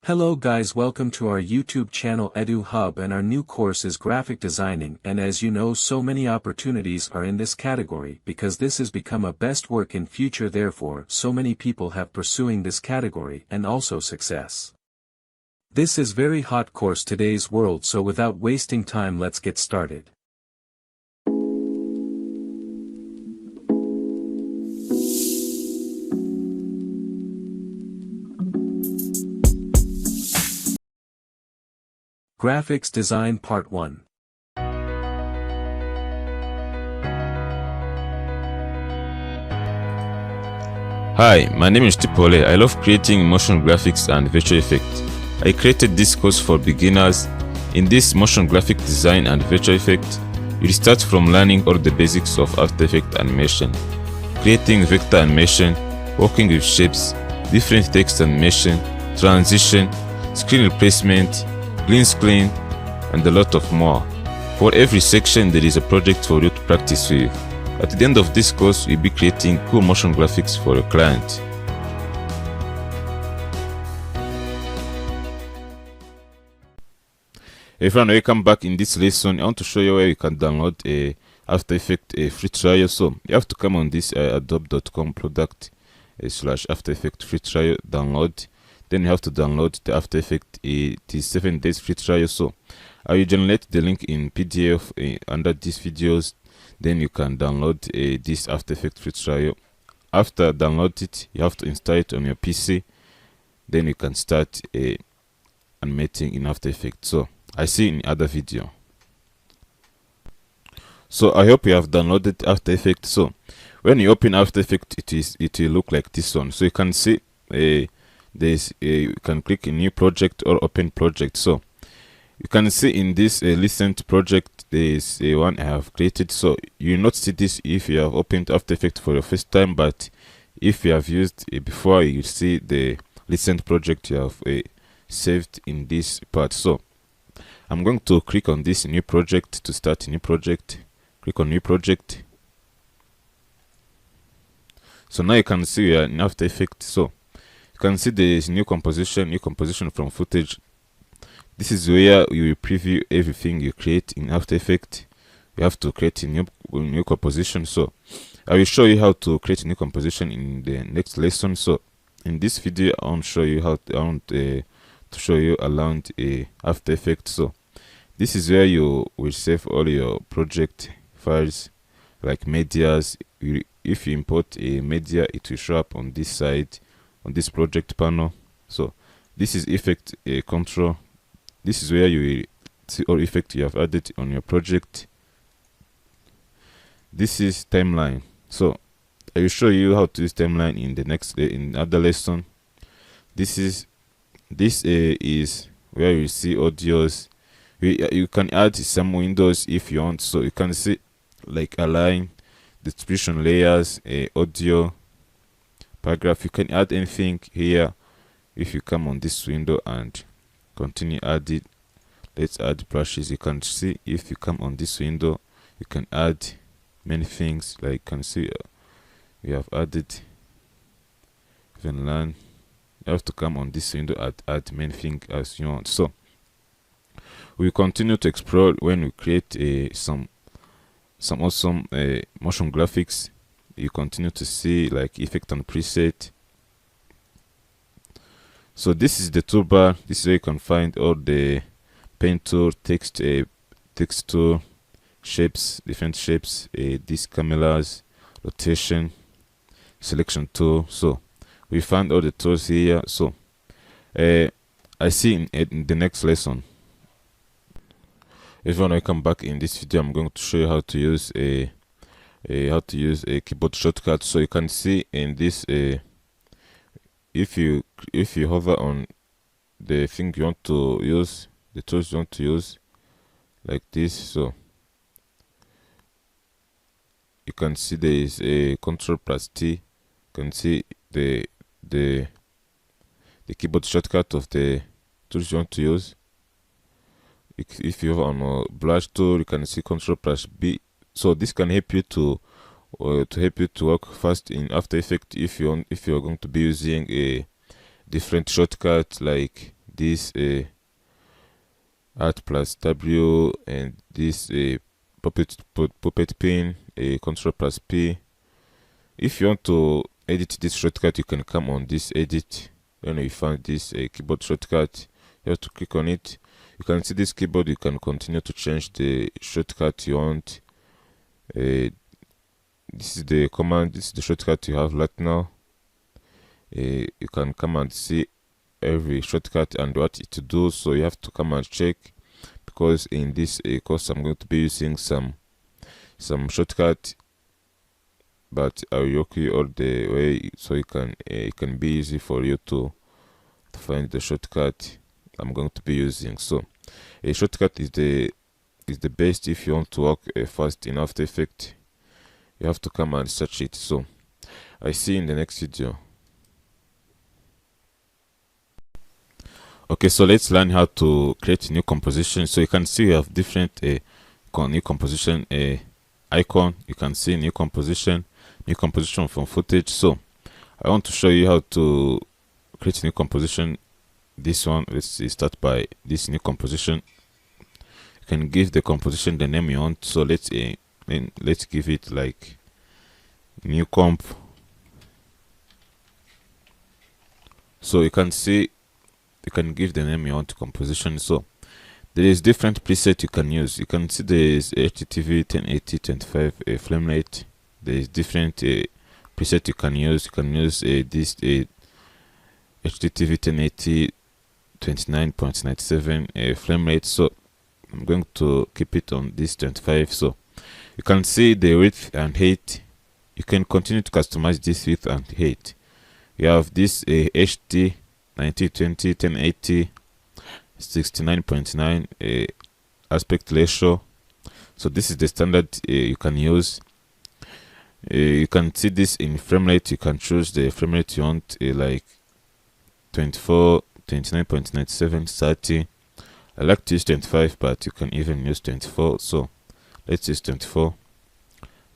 Hello guys, welcome to our YouTube channel Edu Hub, and our new course is graphic designing, and as you know, so many opportunities are in this category because this has become a best work in future, therefore so many people have pursuing this category and also success. This is very hot course today's world, so without wasting time let's get started. Graphics Design Part 1. Hi, my name is Tipole. I love creating motion graphics and visual effects. I created this course for beginners. In this motion graphic design and visual effects, you'll start from learning all the basics of After Effects animation, creating vector animation, working with shapes, different text animation, transition, screen replacement, green screen, and a lot of more. For every section there is a project for you to practice with. At the end of this course, you'll be creating cool motion graphics for your client. Everyone, welcome back. In this lesson I want to show you where you can download a After Effects free trial. So you have to come on this adobe.com product / After Effects free trial download. Then you have to download the After Effects. It is 7 days free trial. So I will generate the link in PDF under these videos. Then you can download this After Effects free trial. After download it, you have to install it on your PC. Then you can start animating in After Effects. So I see in other video. So I hope you have downloaded After Effects. So when you open After Effects, it will look like this one. So you can see you can click in new project or open project. So you can see in this recent project there is one I have created. So you will not see this if you have opened After Effects for your first time, but if you have used it before, you see the recent project you have saved in this part. So I'm going to click on this new project to start a new project. Click on new project. So now you can see we are in After Effects. So you can see there is new composition from footage. This is where you will preview everything you create in After Effects. You have to create a new composition. So I will show you how to create a new composition in the next lesson. So in this video I want to show you how to show you around After Effects. So this is where you will save all your project files like medias. If you import a media, it will show up on this side, on this project panel. So this is effect control. This is where you will see all effect you have added on your project. This is timeline. So I will show you how to use timeline in the next in other lesson. This is where you see audios. You can add some windows if you want. So you can see like align, distribution layers, audio, paragraph. You can add anything here. If you come on this window and continue add it, let's add brushes. You can see if you come on this window, you can add many things. Like you can see we have added even learn. You have to come on this window and add many things as you want. So we continue to explore when we create some awesome motion graphics. You continue to see like effect and preset. So this is the toolbar. This is where you can find all the pen tool, text tool, shapes, different shapes, these cameras, rotation, selection tool. So we found all the tools here. So I see in the next lesson. Everyone, welcome back. In this video I'm going to show you how to use a keyboard shortcut. So you can see in this if you hover on the thing you want to use, the tools you want to use, like this, so you can see there is a Ctrl+T. You can see the keyboard shortcut of the tools you want to use. If you have on a brush tool, you can see Ctrl+B. So this can help you to work fast in After Effects if you're going to be using a different shortcut like this Alt plus W, and this puppet pin, Control plus P. If you want to edit this shortcut, you can come on this edit. Then you find this keyboard shortcut. You have to click on it. You can see this keyboard. You can continue to change the shortcut you want. This is the command. This is the shortcut you have right now. You can come and see every shortcut and what it to do. So you have to come and check, because in this course I'm going to be using some shortcut, but I'll walk you all the way so it can be easy for you to find the shortcut I'm going to be using. So a shortcut is the best if you want to work fast in After Effects. You have to come and search it. So I see you in the next video. Okay, so let's learn how to create new composition. So you can see we have different new composition icon. You can see new composition from footage. So I want to show you how to create new composition. This one, let's start by this new composition. You can give the composition the name you want. So let's give it like new comp. So you can see you can give the name you want to composition. So there is different preset you can use. You can see there is HDTV 1080 25 frame rate. There is different preset you can use. You can use this HDTV 1080 29.97 frame rate. So I'm going to keep it on this 25. So you can see the width and height. You can continue to customize this width and height. You have this HD 1920 1080 69.9 aspect ratio. So this is the standard you can use. You can see this in frame rate. You can choose the frame rate you want, like 24, 29.97, 30. I like to use 25, but you can even use 24. So let's use 24.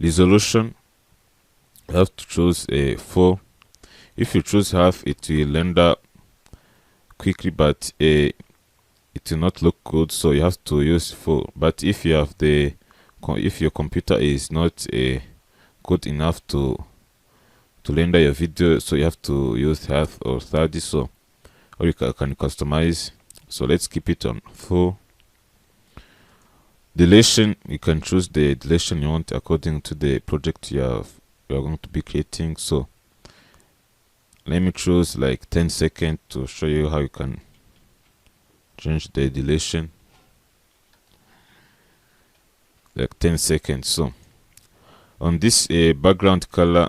Resolution, you have to choose a 4. If you choose half, it will render quickly, but it will not look good. So you have to use 4. But if you have if your computer is not good enough to render your video, so you have to use half or 30. So or you can customize. So let's keep it on 4. Deletion, you can choose the deletion you want according to the project you are going to be creating. So let me choose like 10 seconds to show you how you can change the deletion. Like 10 seconds. So on this background color,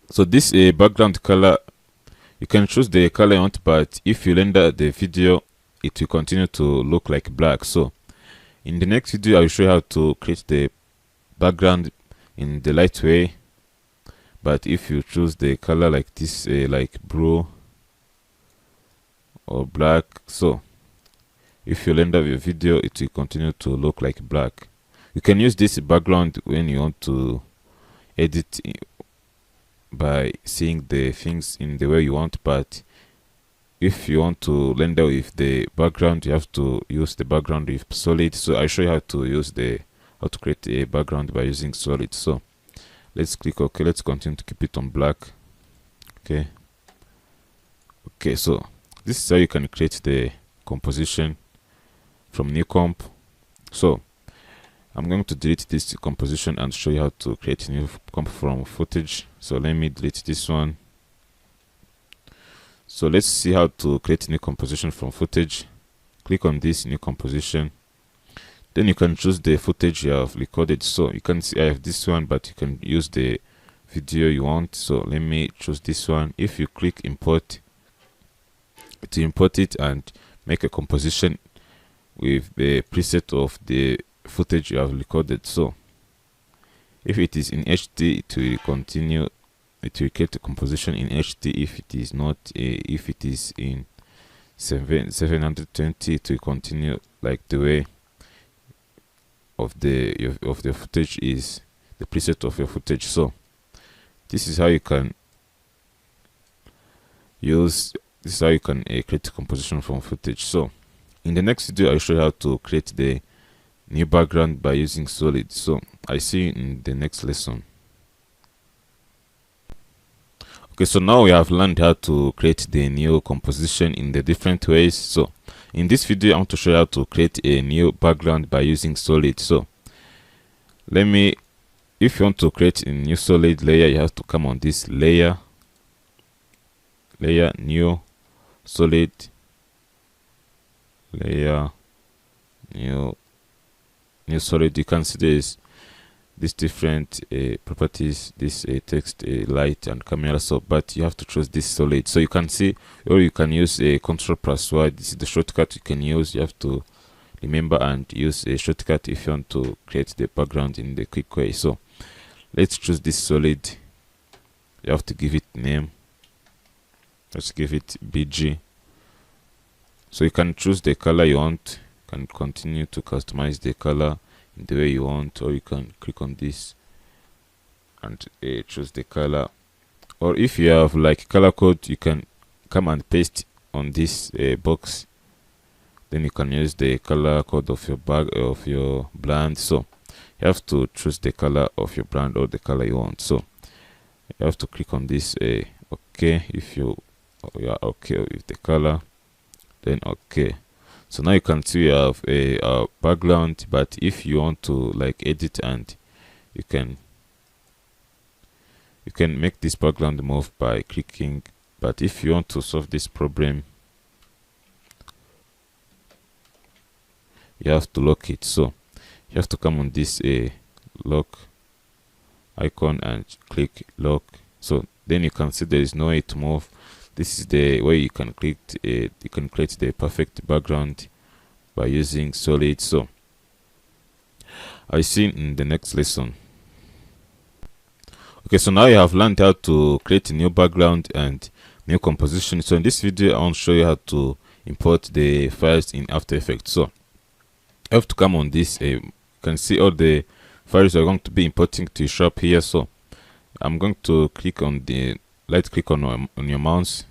so this background color, you can choose the color you want, but if you render the video, it will continue to look like black. So in the next video, I will show you how to create the background in the light way. But if you choose the color like this, like blue or black, so if you render your video, it will continue to look like black. You can use this background when you want to edit by seeing the things in the way you want, but if you want to render with the background, you have to use the background with solid. So I show you how to create a background by using solid. So let's click OK. Let's continue to keep it on black. Okay, so this is how you can create the composition from new comp. So I'm going to delete this composition and show you how to create a new comp from footage. So let me delete this one. So let's see how to create a new composition from footage. Click on this new composition. Then you can choose the footage you have recorded. So you can see I have this one, but you can use the video you want. So let me choose this one. If you click import, it will import it and make a composition with the preset of the footage you have recorded. So if it is in HD, it will continue, it will create a composition in HD. If it is not, if it is in 720, it will continue like the way of the footage is the preset of your footage. So this is how you can use this is how you can create a composition from footage. So in the next video, I'll show you how to create the new background by using solid. So I see you in the next lesson. Okay, so now we have learned how to create the new composition in the different ways. So in this video, I want to show you how to create a new background by using solid. So if you want to create a new solid layer, you have to come on this layer, new solid, layer, new solid. You can see these different properties, this text, light and camera. So but you have to choose this solid. So you can see, or you can use a Ctrl+Y. This is the shortcut you can use. You have to remember and use a shortcut if you want to create the background in the quick way. So let's choose this solid. You have to give it name. Let's give it BG. So you can choose the color you want. You can continue to customize the color in the way you want, or you can click on this and choose the color. Or if you have like color code, you can come and paste on this box. Then you can use the color code of your brand. So you have to choose the color of your brand or the color you want. So you have to click on this okay if you are okay with the color, then okay. So now you can see you have a background, but if you want to like edit, and you can make this background move by clicking. But if you want to solve this problem, you have to lock it. So you have to come on this lock icon and click lock. So then you can see there is no way to move. This is the way you can create the perfect background by using solid. So I see in the next lesson. Okay, so now you have learned how to create a new background and new composition. So in this video, I want to show you how to import the files in After Effects. So you have to come on this. You can see all the files are going to be importing to show up here. So I'm going to click on the right click on your mouse.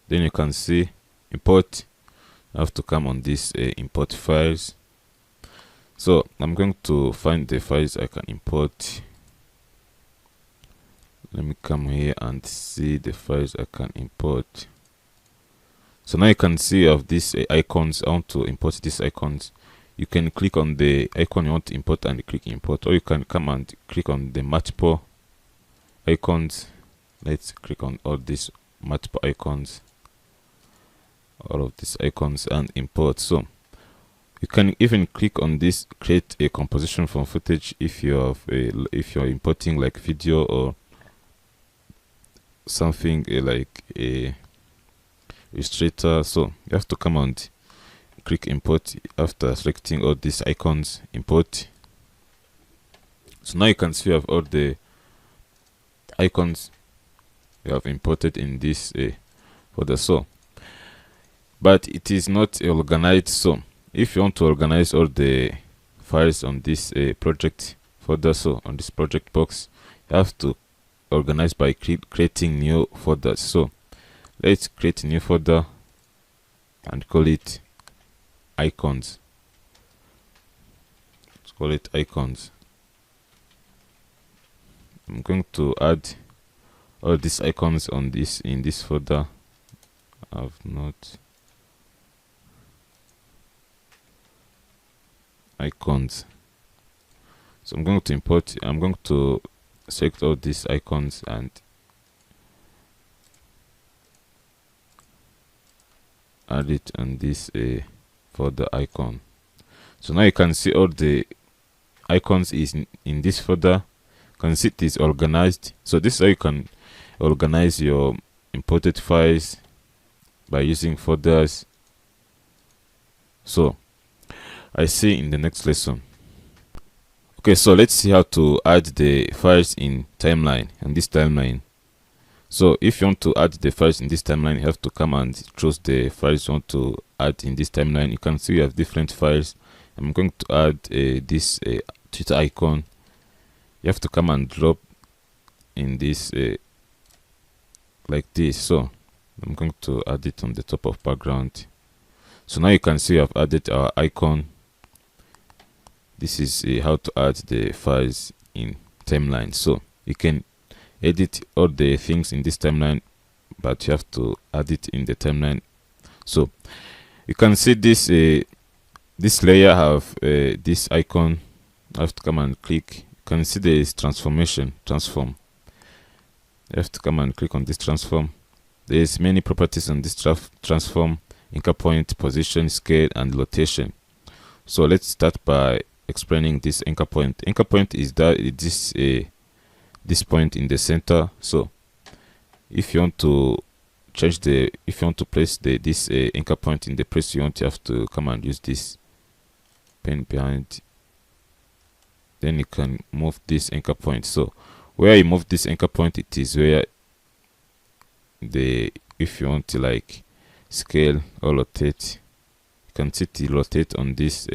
Then you can see import. I have to come on this import files. So I'm going to find the files I can import. Let me come here and see the files I can import. So now you can see of these icons. I want to import these icons. You can click on the icon you want to import and click import, or you can come and click on the multiple icons. Let's click on all these multiple icons, all of these icons, and import. So you can even click on this create a composition from footage if you have if you're importing like video or something like a Illustrator. So you have to come and click import after selecting all these icons, import. So now you can see you have all the icons you have imported in this folder. So but it is not organized. So if you want to organize all the files on this project folder, so on this project box, you have to organize by creating new folders. So let's create a new folder and call it icons. Let's call it icons. I'm going to add all these icons on this in this folder. I've not icons. So I'm going to import. I'm going to select all these icons and add it on this folder icon. So now you can see all the icons is in this folder. You can see it is organized. So this is how you can organize your imported files by using folders. So I see in the next lesson. Okay, so let's see how to add the files in timeline and this timeline. So if you want to add the files in this timeline, you have to come and choose the files you want to add in this timeline. You can see you have different files. I'm going to add this Twitter icon. You have to come and drop in this like this. So I'm going to add it on the top of background. So now you can see I've added our icon. This is how to add the files in timeline. So you can edit all the things in this timeline, but you have to add it in the timeline. So you can see this this layer have this icon. I have to come and click. You can see there is transform. You have to come and click on this transform. There is many properties on this transform: anchor point, position, scale, and rotation. So let's start by explaining this anchor point. Anchor point is that this point in the center. So if you want to place this anchor point in the place you want, you have to come and use this pen behind. Then you can move this anchor point. So where you move this anchor point, it is where if you want to like scale or rotate, you can see the rotate on this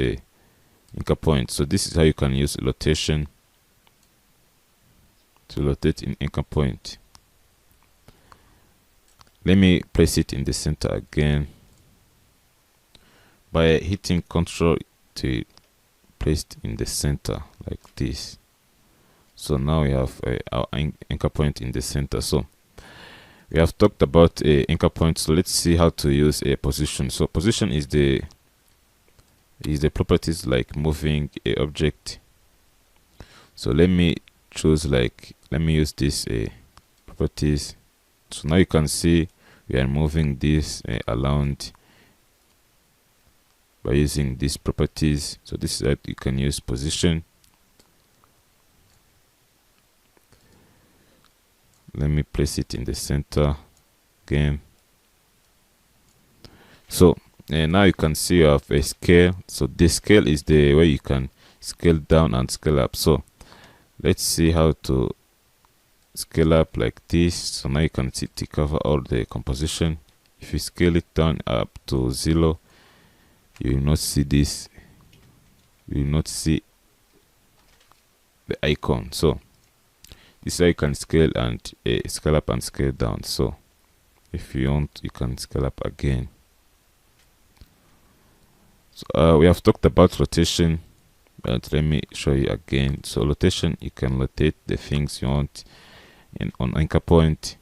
anchor point. So this is how you can use rotation to rotate in anchor point. Let me place it in the center again by hitting Ctrl to place it in the center like this. So now we have our anchor point in the center. So we have talked about a anchor point. So let's see how to use a position. So position is the properties like moving a object. So let me choose let me use this properties. So now you can see we are moving this around by using these properties. So this is that you can use position. Let me place it in the center again. So now you can see you have a scale. So the scale is the way you can scale down and scale up. So let's see how to scale up like this. So now you can see to cover all the composition. If you scale it down up to 0, you will not see this. You will not see the icon. So this is how you can scale and scale up and scale down. So if you want, you can scale up again. So we have talked about rotation, but let me show you again. So rotation, you can rotate the things you want on anchor point.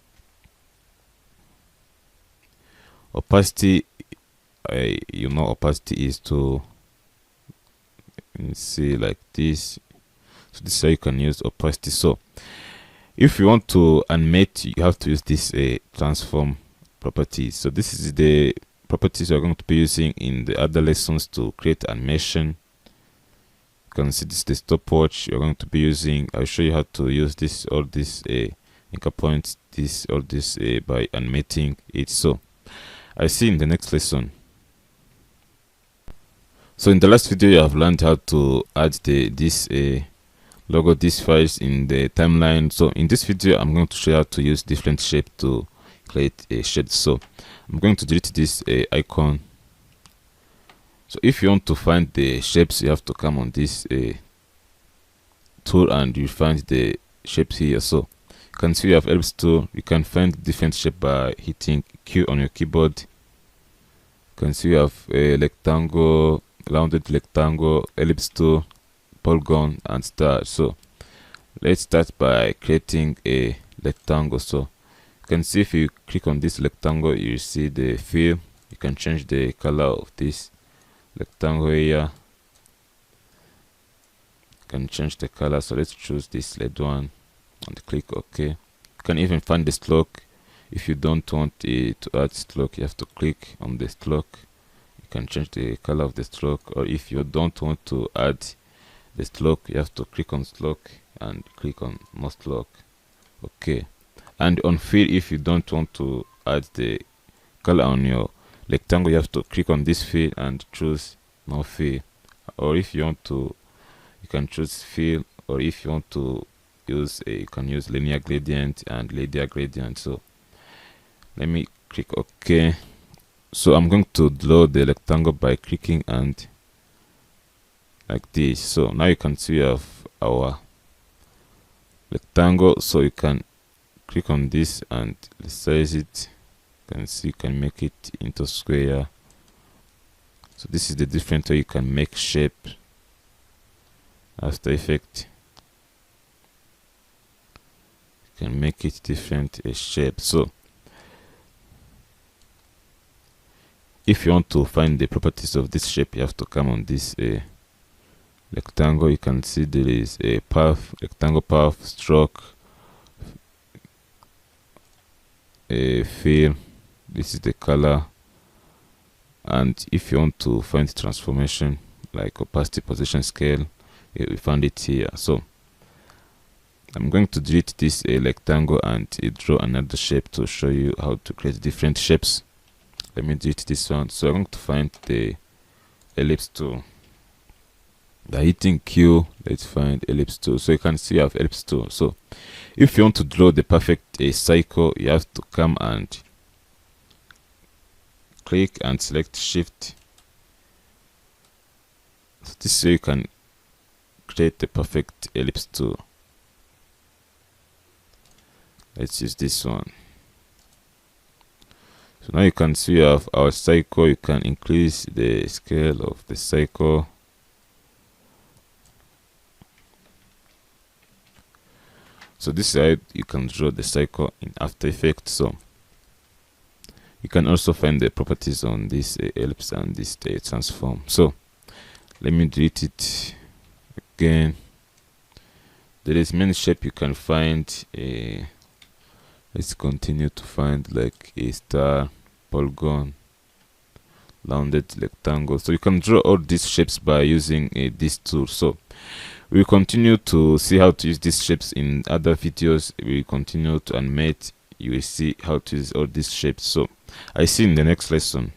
Opacity, you know, opacity is to see like this. So this is how you can use opacity. So if you want to animate, you have to use this transform properties. So this is the properties you're going to be using in the other lessons to create animation. You can see this is the stopwatch you're going to be using. I'll show you how to use this, all this anchor points, all this by animating it. So I see in the next lesson. So in the last video, you have learned how to add this logo, these files in the timeline. So in this video, I'm going to show you how to use different shapes to create a shade. So I'm going to delete this icon. So if you want to find the shapes, you have to come on this tool and you find the shapes here. So you can see you have ellipse tool. You can find different shape by hitting Q on your keyboard. You can see you have a rectangle, rounded rectangle, ellipse tool, polygon, and star. So let's start by creating a rectangle. So you can see if you click on this rectangle, you see the fill. You can change the color of this rectangle here. You can change the color. So let's choose this red one and click OK. You can even find the stroke. If you don't want it to add stroke, you have to click on the stroke. You can change the color of the stroke, or if you don't want to add the stroke, you have to click on stroke and click on no stroke. Okay. And on fill, if you don't want to add the color on your rectangle, you have to click on this fill and choose no fill. Or if you want to, you can choose fill, or if you want to use you can use linear gradient and radial gradient. So let me click OK. So I'm going to draw the rectangle by clicking and like this. So now you can see we have our rectangle. So you can click on this and resize it You can see you can make it into square. So this is the different way you can make shape After Effects. You can make it different shape. So if you want to find the properties of this shape, you have to come on this rectangle. You can see there is a path, rectangle path, stroke, a fill. This is the color. And if you want to find transformation like opacity, position, scale, we found it here. So I'm going to delete this rectangle and draw another shape to show you how to create different shapes. Let me delete this one. So I'm going to find the ellipse tool. By hitting Q, let's find ellipse tool. So you can see I have ellipse tool. So if you want to draw the perfect cycle, you have to come and click and select shift. So this way you can create the perfect ellipse tool. Let's use this one. So now you can see we have our cycle. You can increase the scale of the cycle. So this is how you can draw the cycle in After Effects. So you can also find the properties on this ellipse and this transform. So let me delete it again. There is many shape you can find. Let's continue to find like a star, polygon, rounded rectangle. So you can draw all these shapes by using this tool. So we continue to see how to use these shapes in other videos. We continue to animate. You will see how to use all these shapes. So I see in the next lesson.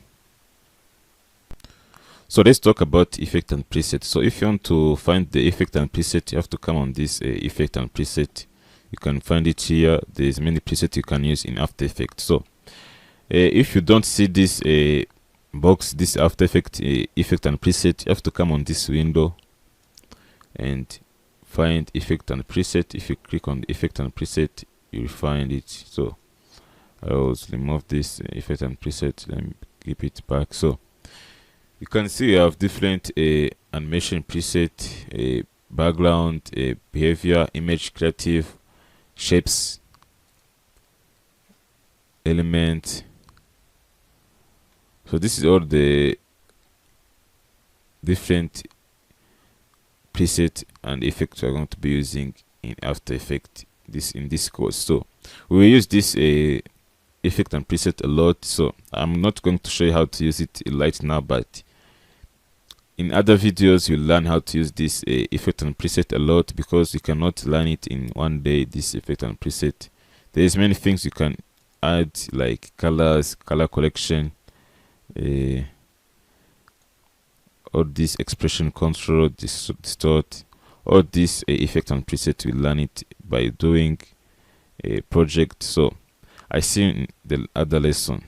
So let's talk about effect and preset. So if you want to find the effect and preset, you have to come on this effect and preset. You can find it here. There is many presets you can use in After Effects. So if you don't see this box, this After Effects effect and preset, you have to come on this window and find effect and preset. If you click on the effect and preset, you will find it. So I will remove this effect and preset. Let me keep it back. So you can see you have different animation preset, background, behavior, image, creative, shapes, element. So this is all the different preset and effects we're going to be using in After Effects in this course. So we will use this effect and preset a lot. So I'm not going to show you how to use it right now, but in other videos you'll learn how to use this effect and preset a lot, because you cannot learn it in one day. This effect and preset, there's many things you can add, like colors, color correction, all this expression control, this distort, all this effect and preset. We learn it by doing a project. So I see in the other lesson.